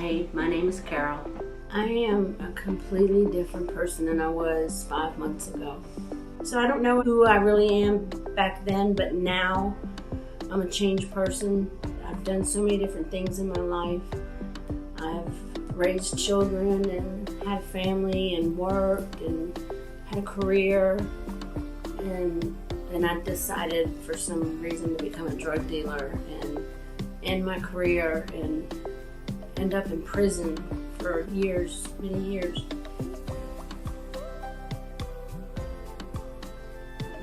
Hey, my name is Carol. I am a completely different person than I was 5 months ago. So I don't know who I really am back then, but now I'm a changed person. I've done so many different things in my life. I've raised children and had a family and worked and had a career, and then I decided for some reason to become a drug dealer and end my career and end up in prison for years, many years.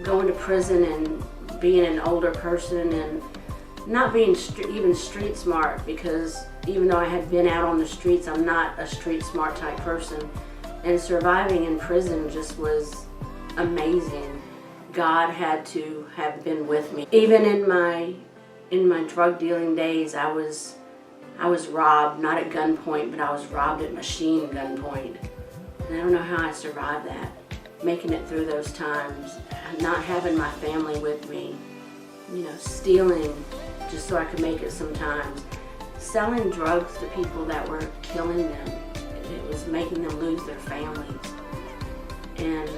Going to prison and being an older person and not being even street smart, because even though I had been out on the streets, I'm not a street smart type person. And surviving in prison just was amazing. God had to have been with me. Even in my drug dealing days, I was robbed, not at gunpoint, but I was robbed at machine gunpoint. And I don't know how I survived that. Making it through those times, not having my family with me, stealing just so I could make it sometimes. Selling drugs to people that were killing them. It was making them lose their families. And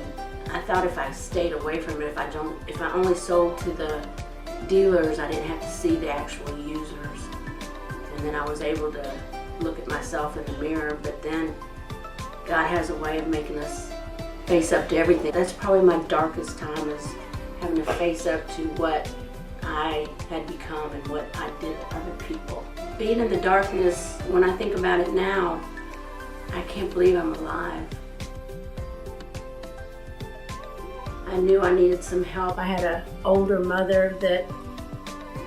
I thought if I stayed away from it, if I only sold to the dealers, I didn't have to see the actual users. And then I was able to look at myself in the mirror, but then God has a way of making us face up to everything. That's probably my darkest time, is having to face up to what I had become and what I did to other people. Being in the darkness, when I think about it now, I can't believe I'm alive. I knew I needed some help. I had an older mother that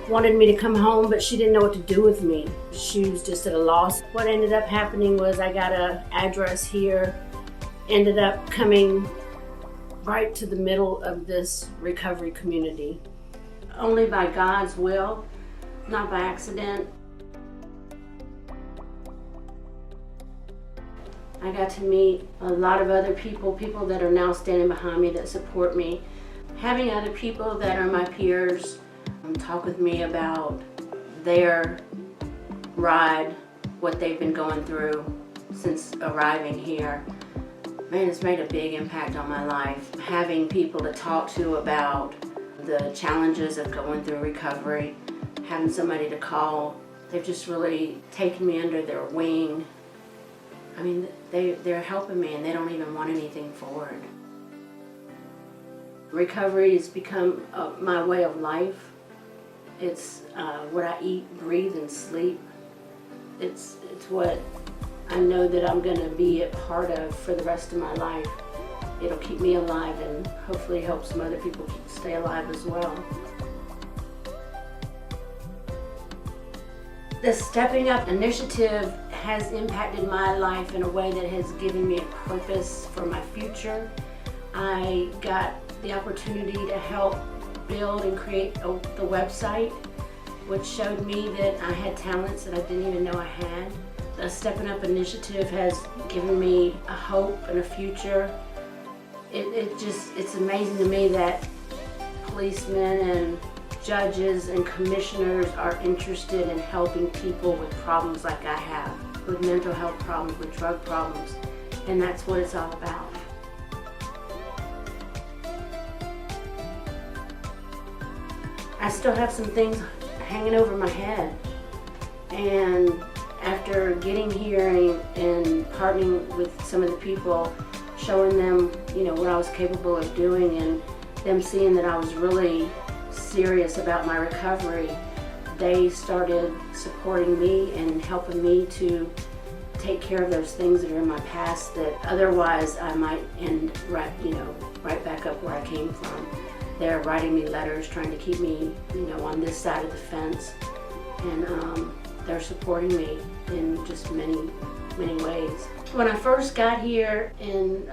wanted me to come home, but she didn't know what to do with me. She was just at a loss. What ended up happening was I got an address here, ended up coming right to the middle of this recovery community. Only by God's will, not by accident. I got to meet a lot of other people that are now standing behind me that support me. Having other people that are my peers talk with me about their ride, what they've been going through since arriving here. Man, it's made a big impact on my life. Having people to talk to about the challenges of going through recovery, having somebody to call, they've just really taken me under their wing. I mean, they're helping me and they don't even want anything for it. Recovery has become my way of life. It's what I eat, breathe, and sleep. It's what I know that I'm going to be a part of for the rest of my life. It'll keep me alive and hopefully help some other people stay alive as well. The Stepping Up initiative has impacted my life in a way that has given me a purpose for my future. I got the opportunity to help build and create the website, which showed me that I had talents that I didn't even know I had. The Stepping Up initiative has given me a hope and a future. It's amazing to me that policemen and judges and commissioners are interested in helping people with problems like I have, with mental health problems, with drug problems, and that's what it's all about. I still have some things hanging over my head, and after getting here and partnering with some of the people, showing them what I was capable of doing, and them seeing that I was really serious about my recovery, they started supporting me and helping me to take care of those things that are in my past that otherwise I might end right back up where I came from. They're writing me letters, trying to keep me, on this side of the fence, and they're supporting me in just many, many ways. When I first got here in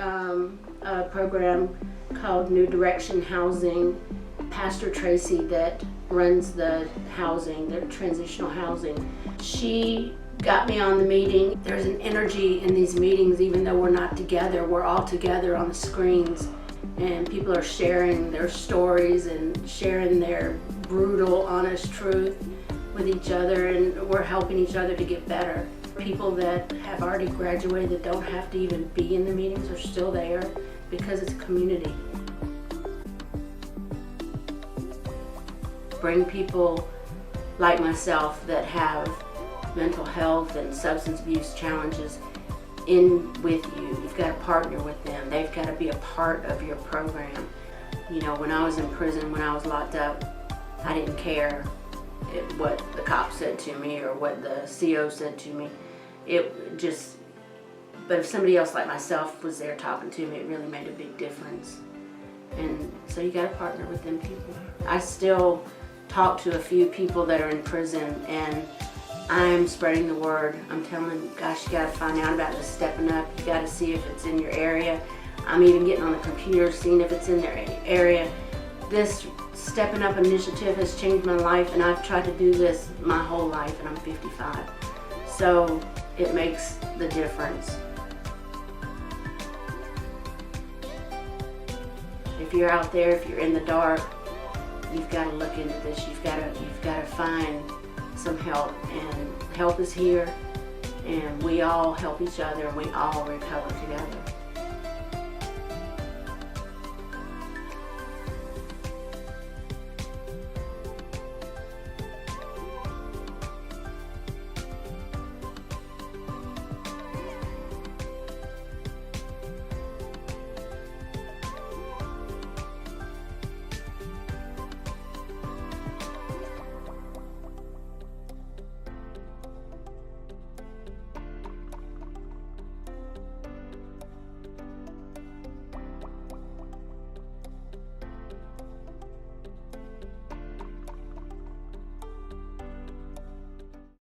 a program called New Direction Housing, Pastor Tracy that runs the housing, the transitional housing, she got me on the meeting. There's an energy in these meetings, even though we're not together, we're all together on the screens, and people are sharing their stories and sharing their brutal, honest truth with each other, and we're helping each other to get better. People that have already graduated that don't have to even be in the meetings are still there because it's a community. Bring people like myself that have mental health and substance abuse challenges in with you. You've got to partner with them. They've got to be a part of your program. You know, when I was in prison, when I was locked up, I didn't care what the cop said to me or what the CO said to me. But if somebody else like myself was there talking to me, it really made a big difference. And so you got to partner with them people. I still talk to a few people that are in prison, and I'm spreading the word. I'm telling them, gosh, you got to find out about this stepping up. You got to see if it's in your area. I'm even getting on the computer, seeing if it's in their area. This Stepping Up initiative has changed my life, and I've tried to do this my whole life, and I'm 55. So it makes the difference. If you're out there, if you're in the dark, you've got to look into this. You've got to find some help, and help is here, and we all help each other, and we all recover together.